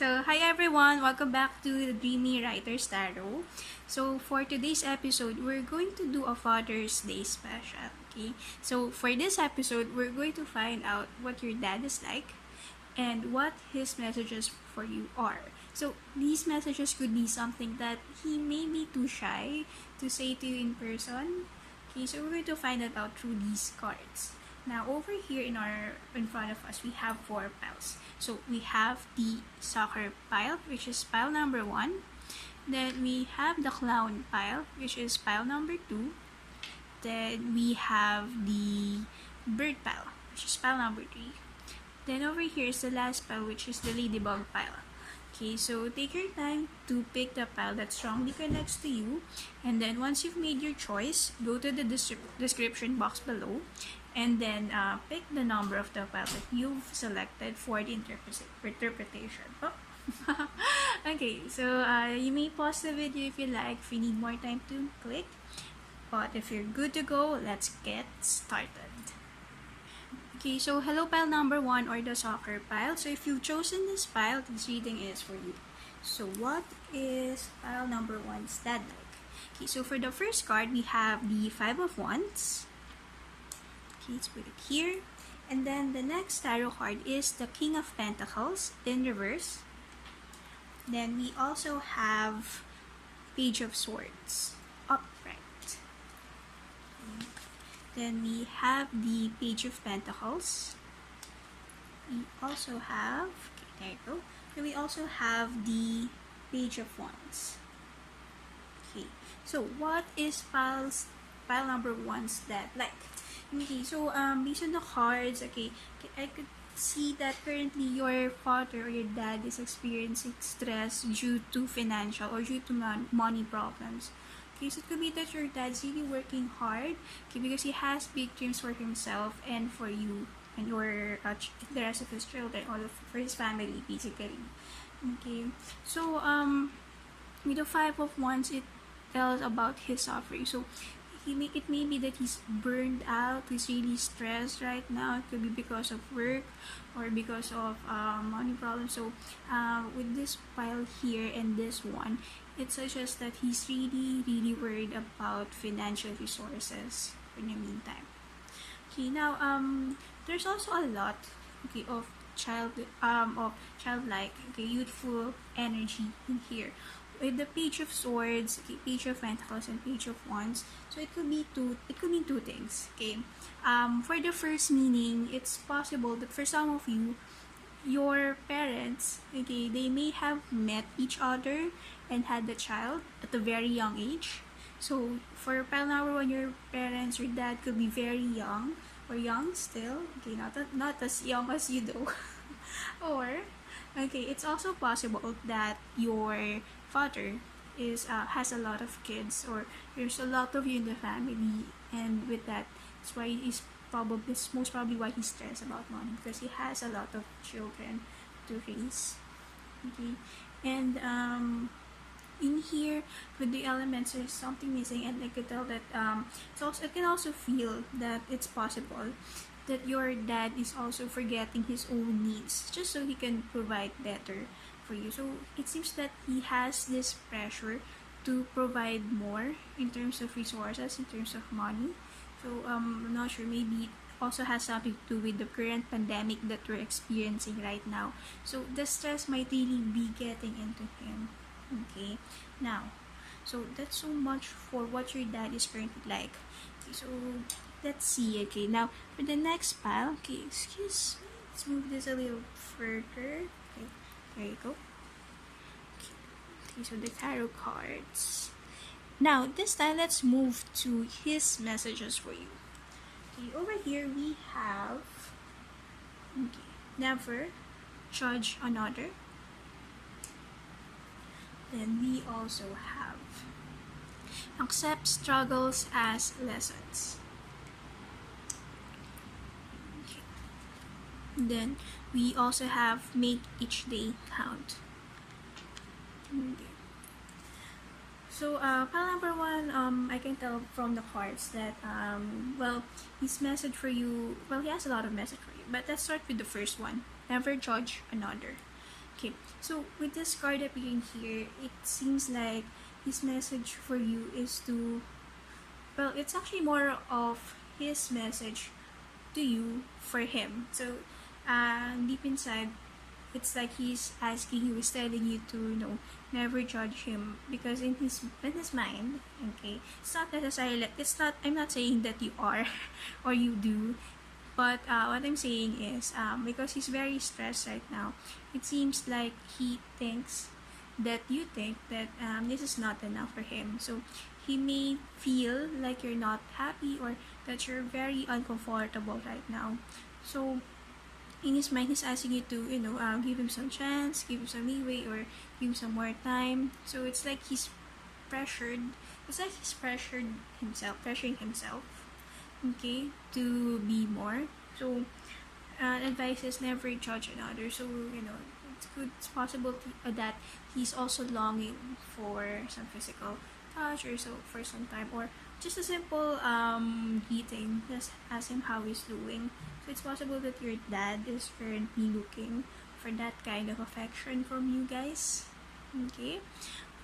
So hi everyone, welcome back to the Dreamy Writer's Tarot. So for today's episode, we're going to do a Father's Day special. Okay, so for this episode, we're going to find out what your dad is like and what his messages for you are. So these messages could be something that he may be too shy to say to you in person. Okay, so we're going to find that out through these cards. Now over here in front of us, we have four piles. So we have the soccer pile, which is pile number 1. Then we have the clown pile, which is pile number 2. Then we have the bird pile, which is pile number 3. Then over here is the last pile, which is the ladybug pile. Okay, so take your time to pick the pile that strongly connects to you, and then once you've made your choice, go to the description box below and then pick the number of the pile that you've selected for the interpretation. Oh. Okay, so you may pause the video if you like, if you need more time to click, but if you're good to go, let's get started. Okay, so hello pile number 1, or the soccer pile. So if you've chosen this pile, this reading is for you. So what is pile number 1's dad like? Okay, so for the first card, we have the 5 of Wands. Okay, let's put it here. And then the next tarot card is the King of Pentacles in reverse. Then we also have Page of Swords upright. Okay. Then we have the Page of Pentacles. We also have, okay, there you go. Then we also have the Page of Wands. Okay, so what is pile number 1's dad like? Okay, so based on the cards, okay, I could see that currently your father or your dad is experiencing stress due to financial or due to money problems. Okay, so it could be that your dad's really working hard, okay, because he has big dreams for himself and for you and your the rest of his children, or for his family basically. Okay, so with the 5 of Wands, it tells about his suffering. So it may be that he's burned out, he's really stressed right now. It could be because of work or because of money problems. So with this pile here and this one, it suggests that he's really worried about financial resources in the meantime. Okay, now there's also a lot, okay, of childlike, okay, youthful energy in here with the Page of Swords, okay, Page of Pentacles, and Page of Wands. So it could mean two things. Okay, for the first meaning, it's possible that for some of you, your parents, okay, they may have met each other and had a child at a very young age. So for pile number 1, your parents, your dad could be very young or young still. Okay, not as young as you do. Or okay, it's also possible that your father has a lot of kids, or there's a lot of you in the family, and with that, that's why most probably why he's stressed about money, because he has a lot of children to raise. Okay, and in here with the elements, there's something missing, and I could tell that I can also feel that it's possible that your dad is also forgetting his own needs just so he can provide better for you. So it seems that he has this pressure to provide more in terms of resources, in terms of money. So I'm not sure, maybe it also has something to do with the current pandemic that we're experiencing right now. So the stress might really be getting into him. Okay, now, so that's so much for what your dad is currently like. Okay, so let's see. Okay, now for the next pile, okay, excuse me, let's move this a little further. Okay, there you go. Okay, so the tarot cards. Now this time, let's move to his messages for you. Okay, over here we have, okay, never judge another. Then we also have accept struggles as lessons. Okay. Then we also have make each day count. Okay. So pile number 1, I can tell from the cards that well, his message for you, well, he has a lot of message for you, but let's start with the first one. Never judge another. Okay, so with this card appearing here, it seems like his message for you is to, well, it's actually more of his message to you for him. So, deep inside, it's like he's asking you, he's telling you to, never judge him, because in his mind, okay, it's not necessarily, it's not, I'm not saying that you are or you do, but what I'm saying is, because he's very stressed right now, it seems like he thinks that you think that this is not enough for him. So he may feel like you're not happy, or that you're very uncomfortable right now. So in his mind, he's asking you to, give him some chance, give him some leeway, or give him some more time. So it's like he's pressured. It's like he's pressuring himself, okay, to be more. So advice is never judge another. So it's possible that he's also longing for some physical touch, or so for some time, or just a simple greeting. Just ask him how he's doing. So it's possible that your dad is currently looking for that kind of affection from you guys. Okay.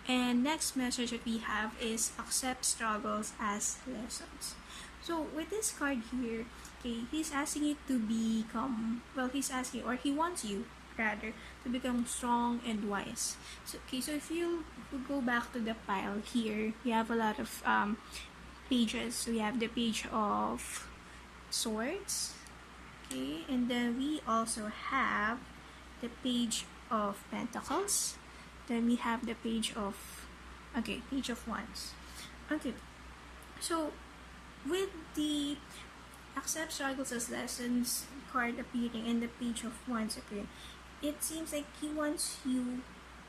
And next message that we have is accept struggles as lessons. So with this card here, okay, he's asking you to become, well, he's asking, or he wants you rather, to become strong and wise. So okay, so if you go back to the pile here, you have a lot of pages. So we have the page of swords, okay, and then we also have the page of pentacles. Then we have the page of wands. Okay, so with the accept struggles as lessons card appearing and the page of wands appearing, it seems like he wants you,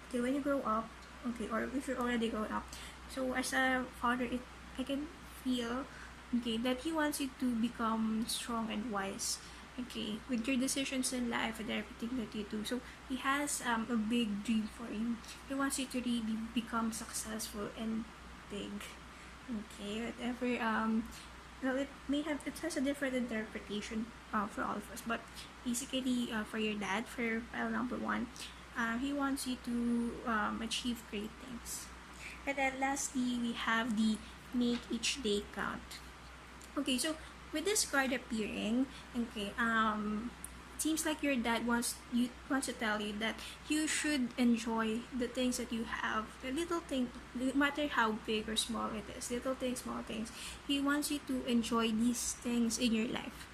okay, when you grow up, okay, or if you're already grown up, so as a father, I can feel, okay, that he wants you to become strong and wise, okay, with your decisions in life and everything that you do. So he has a big dream for you. He wants you to really become successful and big, okay, whatever. Well, it has a different interpretation for all of us, but basically, for your dad, for pile number one, he wants you to achieve great things. And then lastly, we have the make each day count. Okay, so with this card appearing, okay, it seems like your dad wants to tell you that you should enjoy the things that you have, the little thing, no matter how big or small it is, little things, small things. He wants you to enjoy these things in your life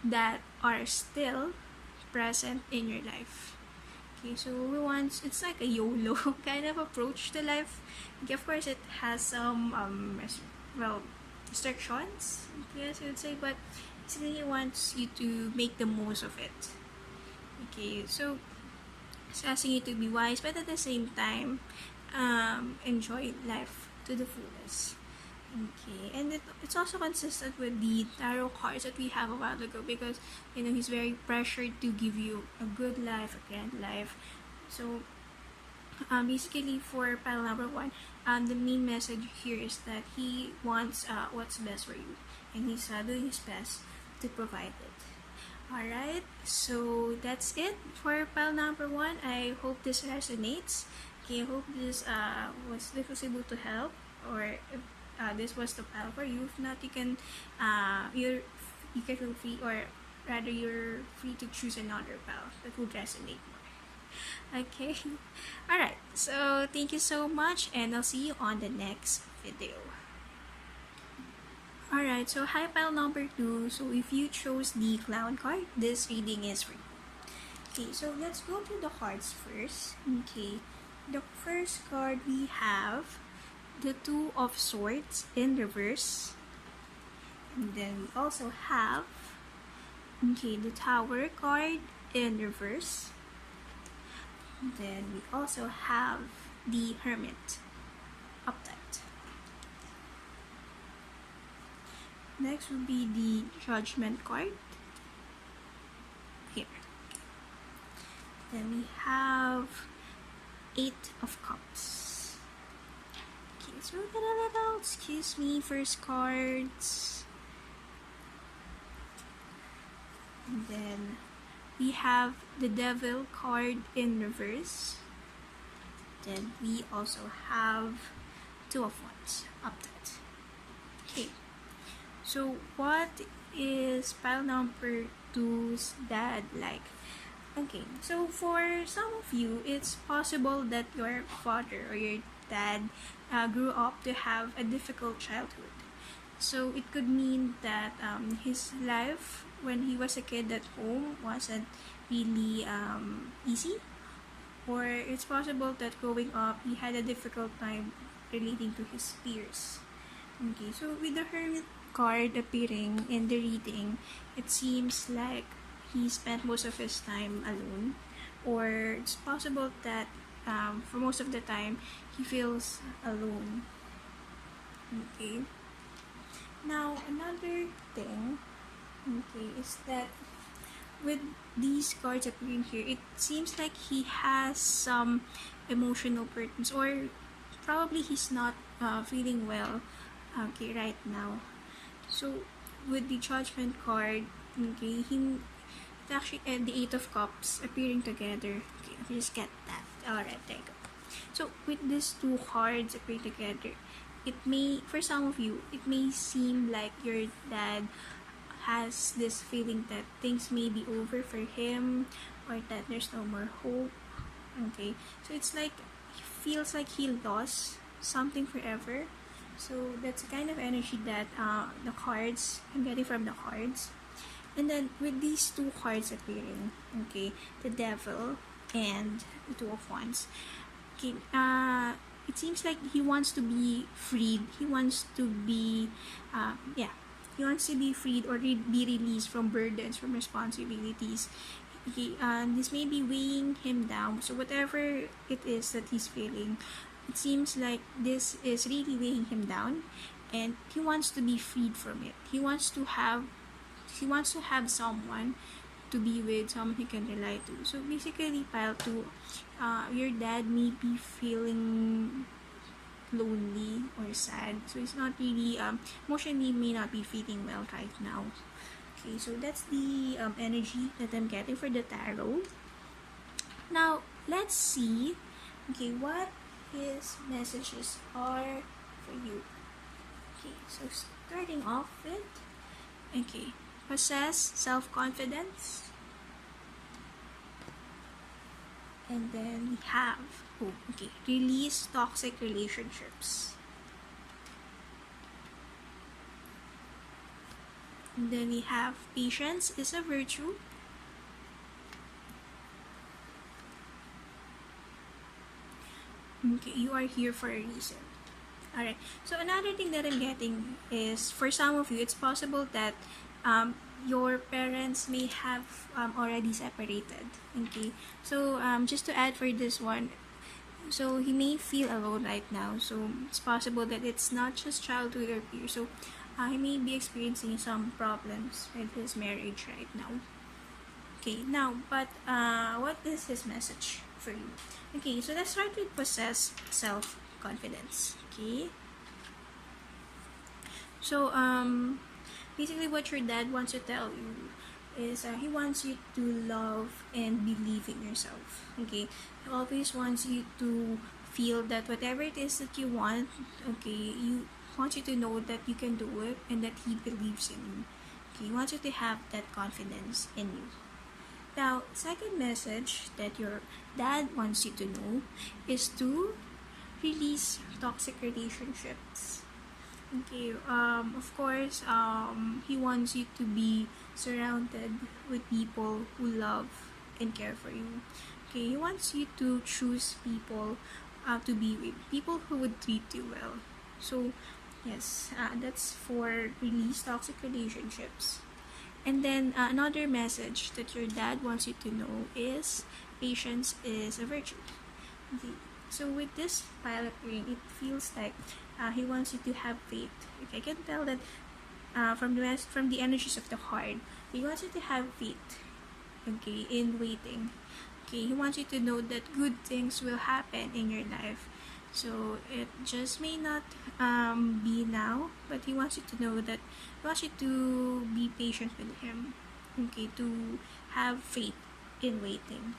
that are still present in your life. Okay, so it's like a YOLO kind of approach to life. Okay, of course, it has some restrictions, yes, I would say, but basically he wants you to make the most of it. Okay, so it's asking you to be wise, but at the same time, enjoy life to the fullest. Okay, and it's also consistent with the tarot cards that we have a while ago, because he's very pressured to give you a good life, a grand life. So basically for pile number one, the main message here is that he wants what's best for you, and he's doing his best to provide it. Alright, so that's it for pile number one. I hope this resonates. Okay, I hope this was able to help, or if this was the pile for you. If not, you can feel free, or rather you're free to choose another pile that would resonate more. Okay, alright, so thank you so much, and I'll see you on the next video. Alright, so hi pile number two. So if you chose the clown card, this reading is for you. Okay, so let's go to the cards first. Okay, the first card we have the Two of Swords in reverse. And then we also have, okay, the Tower card in reverse. And then we also have the Hermit uptight. Next will be the Judgment card here. Then we have Eight of Cups. Okay, so we're gonna let out, excuse me, first cards. And then we have the Devil card in reverse. Then we also have Two of Wands up that. Okay, so what is pile number two's dad like? Okay, so for some of you, it's possible that your father or your dad grew up to have a difficult childhood. So it could mean that his life when he was a kid at home wasn't really easy, or it's possible that growing up he had a difficult time relating to his peers. Okay, so with the Hermit card appearing in the reading, it seems like he spent most of his time alone, or it's possible that for most of the time he feels alone. Okay. Now, another thing, okay, is that with these cards appearing here, it seems like he has some emotional burdens, or probably he's not feeling well, okay, right now. So, with the Judgment card, okay, it's actually the Eight of Cups appearing together. Okay, let me just get that. Alright, there you go. So, with these two cards appearing together, it may, for some of you, it may seem like your dad has this feeling that things may be over for him, or that there's no more hope. Okay, so it's like he feels like he lost something forever. So that's the kind of energy that the cards I'm getting from the cards. And then with these two cards appearing, okay, the Devil and the Two of Wands, okay, it seems like he wants to be freed. He wants to be, he wants to be freed or be released from burdens, from responsibilities. This may be weighing him down. So whatever it is that he's feeling, it seems like this is really weighing him down, and he wants to be freed from it. He wants to have someone to be with, someone he can rely to. So basically, pile two, your dad may be feeling lonely or sad. So it's not really emotionally may not be feeling well right now. Okay, so that's the energy that I'm getting for the tarot. Now let's see, okay, what his messages are for you. Okay, so starting off with, okay, possess self-confidence. And then we have, release toxic relationships. And then we have patience is a virtue. Okay, you are here for a reason. Alright, so another thing that I'm getting is, for some of you, it's possible that your parents may have already separated. Okay, so just to add for this one, so he may feel alone right now. So it's possible that it's not just childhood or peer. So he may be experiencing some problems with his marriage right now. Okay, now, but what is his message for you? Okay, so let's start with possess self-confidence. Okay, so basically what your dad wants to tell you is he wants you to love and believe in yourself. Okay, he always wants you to feel that whatever it is that you want, okay, you wants you to know that you can do it and that he believes in you. Okay, he wants you to have that confidence in you. Now, second message that your dad wants you to know is to release toxic relationships. Okay, of course, he wants you to be surrounded with people who love and care for you. Okay, he wants you to choose people to be with, people who would treat you well. So, yes, that's for release toxic relationships. And then another message that your dad wants you to know is patience is a virtue. Okay. So with this pile appearing, it feels like he wants you to have faith. Okay, I can tell that from the energies of the card, he wants you to have faith. Okay, in waiting. Okay, he wants you to know that good things will happen in your life. So it just may not be now, but he wants you to know that he wants you to be patient with him. Okay, to have faith in waiting.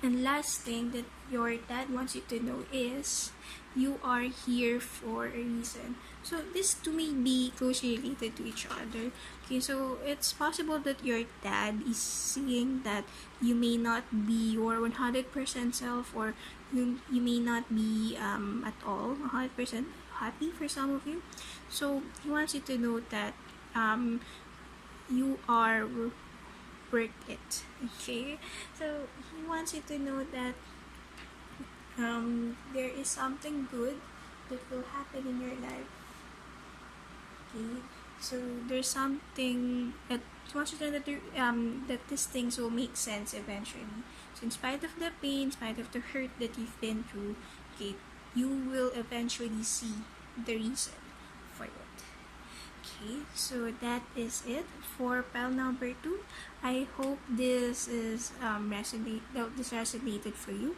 And last thing that your dad wants you to know is you are here for a reason. So these two may be closely related to each other. Okay, so it's possible that your dad is seeing that you may not be your 100% self, or you may not be at all 100% happy for some of you. So he wants you to know that you are worth it. Okay, so he wants you to know that there is something good that will happen in your life. Okay, so there's something that he wants you to know that that these things will make sense eventually. So in spite of the pain, in spite of the hurt that you've been through, okay, you will eventually see the reason for it. Okay, so that is it for pile number 2. I hope this is this resonated for you.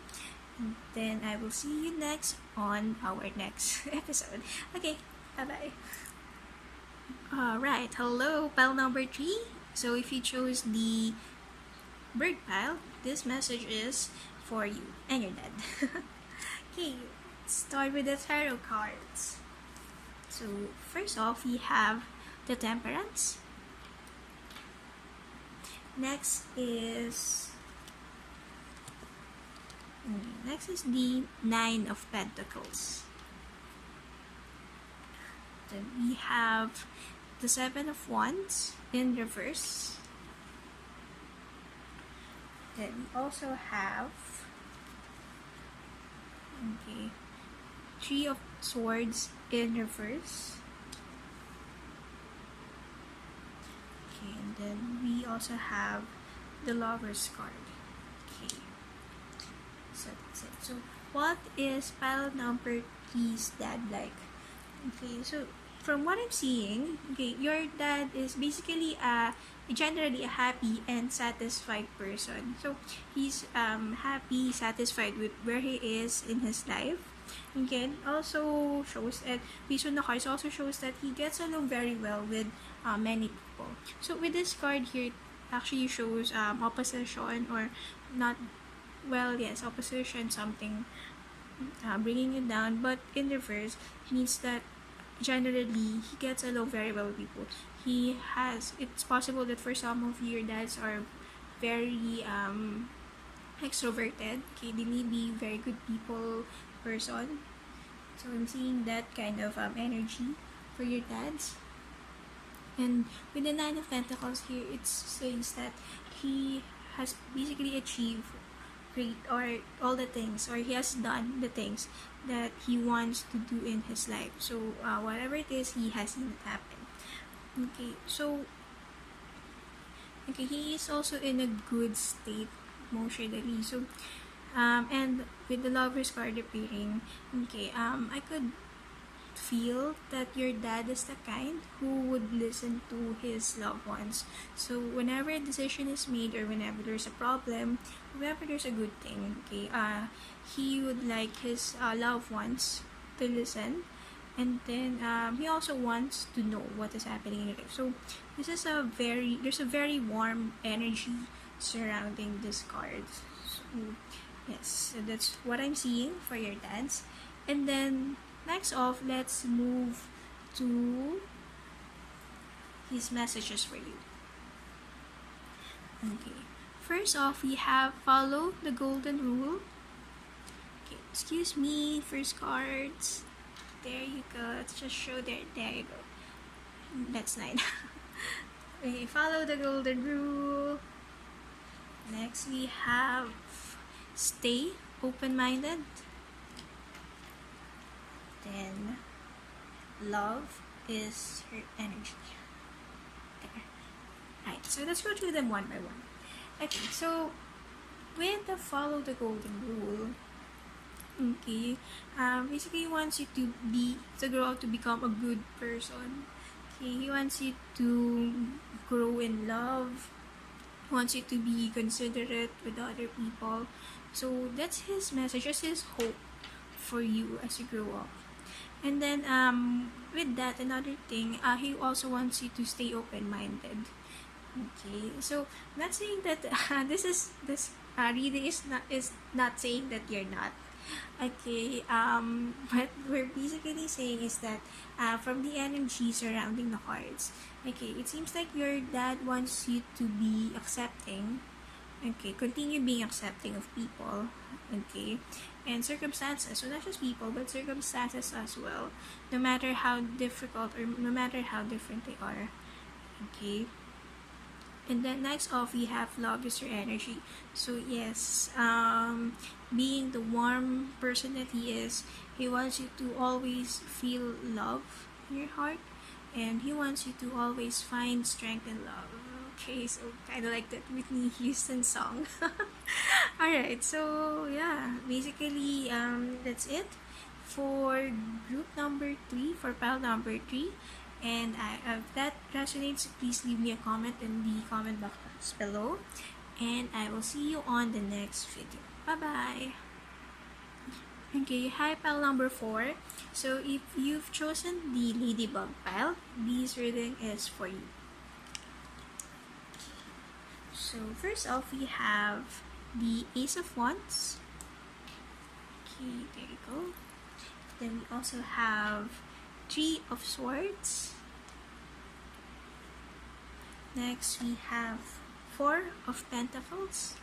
And then I will see you next on our next episode. Okay, bye-bye. Alright, hello, pile number 3. So if you chose the bird pile, this message is for you and your dad. Okay, let's start with the tarot cards. So first off, we have the Temperance. Next is the Nine of Pentacles. Then we have the Seven of Wands in reverse. Then we also have Three of Swords in reverse. Okay, and then we also have the Lover's card. Okay, so that's it. So what is pile number 3's dad like? Okay, so from what I'm seeing, okay, your dad is basically generally a happy and satisfied person. So he's happy, satisfied with where he is in his life. Again, also shows that, based on the cards, also shows that he gets along very well with many people. So with this card here, it actually shows opposition, or not, well, yes, opposition, something bringing you down, but in reverse means that generally he gets along very well with people. It's possible that for some of your dads are very extroverted. Okay, they may be very good people person. So I'm seeing that kind of energy for your dads. And with the Nine of Pentacles here, it says that he has basically achieved great, or all the things, or he has done the things that he wants to do in his life. So whatever it is, he has seen it happen. Okay, so he is also in a good state emotionally. So and with the Lover's card appearing, I could feel that your dad is the kind who would listen to his loved ones. So whenever a decision is made, or whenever there's a problem, whenever there's a good thing, he would like his loved ones to listen, and then he also wants to know what is happening in your life. So there's a very warm energy surrounding this card. So yes, so that's what I'm seeing for your dads. And then next off, let's move to his messages for you. Okay, first off, we have follow the golden rule. Okay, excuse me, first cards. There you go. Let's just show there. There you go. That's 9. Okay, follow the golden rule. Next, we have stay open-minded. Then love is her energy. There. Right, so let's go through them one by one. Okay, so with the follow the golden rule, basically he wants you to grow up to become a good person. Okay, he wants you to grow in love. He wants you to be considerate with other people. So that's his message, that's his hope for you as you grow up. And then with that, another thing, he also wants you to stay open-minded. Okay, so not saying that this really is not saying that you're not. Okay, what we're basically saying is that from the energy surrounding the cards, okay, it seems like your dad wants you to be accepting. Okay, continue being accepting of people. Okay, and circumstances. So not just people, but circumstances as well. No matter how difficult or no matter how different they are. Okay. And then next off, we have love is your energy. So yes, being the warm person that he is, he wants you to always feel love in your heart, and he wants you to always find strength in love. Okay, so kind of like that Whitney Houston song. All right, so yeah, basically that's it for group number 3, for pile number 3. And if that resonates, please leave me a comment in the comment box below. And I will see you on the next video. Bye-bye! Okay, hi pile number 4. So if you've chosen the Ladybug pile, this reading is for you. So first off, we have the Ace of Wands. Okay, there you go. Then we also have Three of Swords. Next, we have Four of Pentacles.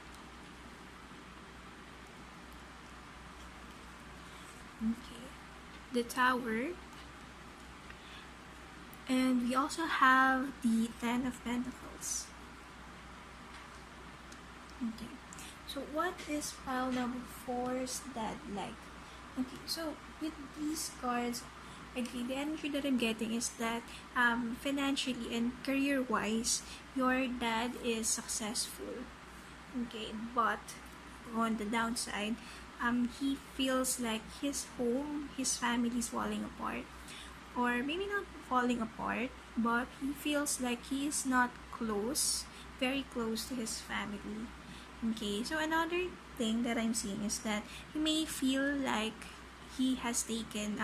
Okay, the Tower. And we also have the Ten of Pentacles. Okay, so what is pile number 4's dad like? Okay, so with these cards, okay, the energy that I'm getting is that financially and career-wise, your dad is successful. Okay, but on the downside, he feels like his home, his family is falling apart. Or maybe not falling apart, but he feels like he is not close, very close to his family. Okay, so another thing that I'm seeing is that he may feel like he has taken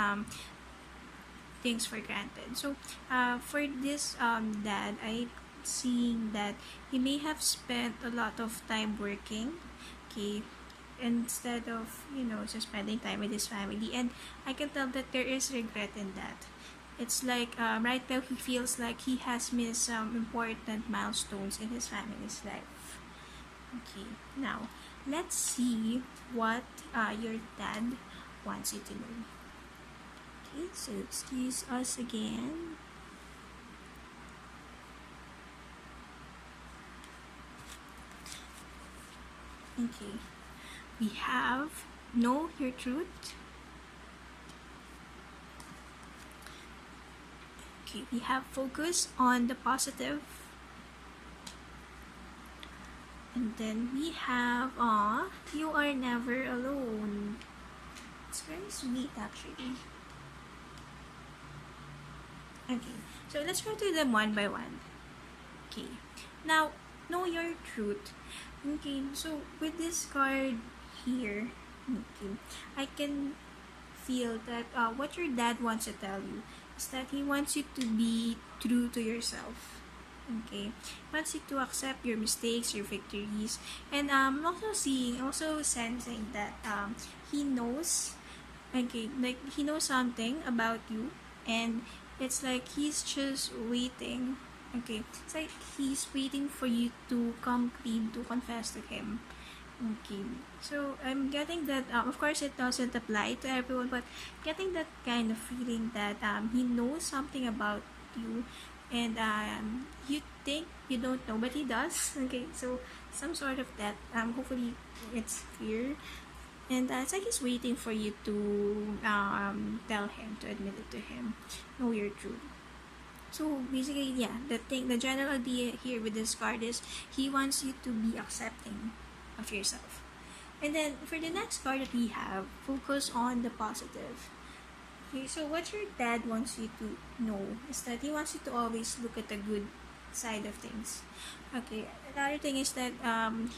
things for granted. So for this dad, I'm seeing that he may have spent a lot of time working, okay, instead of just spending time with his family, and I can tell that there is regret in that. It's like right now he feels like he has missed some important milestones in his family's life. Okay, now let's see what your dad wants you to know. Okay, so excuse us again. Okay, we have Know Your Truth. Okay, we have Focus on the Positive. And then we have You Are Never Alone. It's very sweet actually. Okay, so let's go through them one by one. Okay, now Know Your Truth. Okay, so with this card here, okay, I can feel that what your dad wants to tell you is that he wants you to be true to yourself. Okay, wants you to accept your mistakes, your victories, and also sensing that he knows, okay, like he knows something about you, and it's like he's just waiting. Okay, it's like he's waiting for you to come clean, to confess to him. Okay, so I'm getting that, of course it doesn't apply to everyone, but getting that kind of feeling that he knows something about you, and you think you don't know, but he does. Okay, so some sort of that, hopefully it's clear. And it's like he's waiting for you to tell him, to admit it to him, know your truth. So basically, yeah, the general idea here with this card is he wants you to be accepting of yourself. And then for the next card that we have, Focus on the Positive. Okay, so what your dad wants you to know is that he wants you to always look at the good side of things. Okay, another thing is that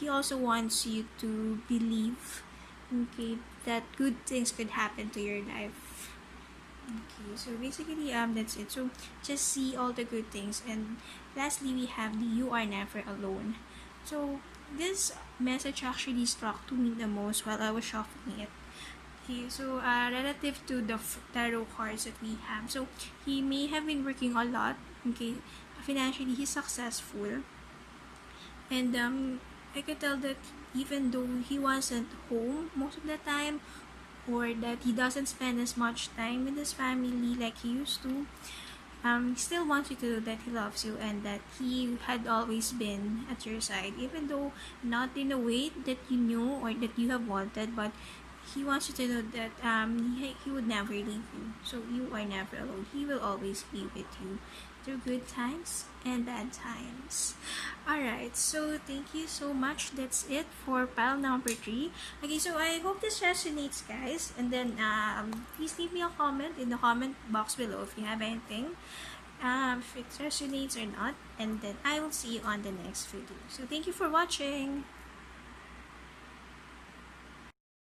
he also wants you to believe, okay, that good things could happen to your life. Okay, so basically, that's it. So just see all the good things, and lastly, we have the "You are never alone." So this message actually struck to me the most while I was shuffling it. Okay, so relative to the tarot cards that we have, so he may have been working a lot. Okay, financially he's successful, and I could tell that even though he wasn't home most of the time, or that he doesn't spend as much time with his family like he used to, he still wants you to know that he loves you and that he had always been at your side, even though not in a way that you knew or that you have wanted, but he wants you to know that he would never leave you. So you are never alone. He will always be with you through good times and bad times. Alright, so thank you so much. That's it for pile number 3. Okay, so I hope this resonates, guys. And then please leave me a comment in the comment box below if you have anything. If it resonates or not. And then I will see you on the next video. So thank you for watching.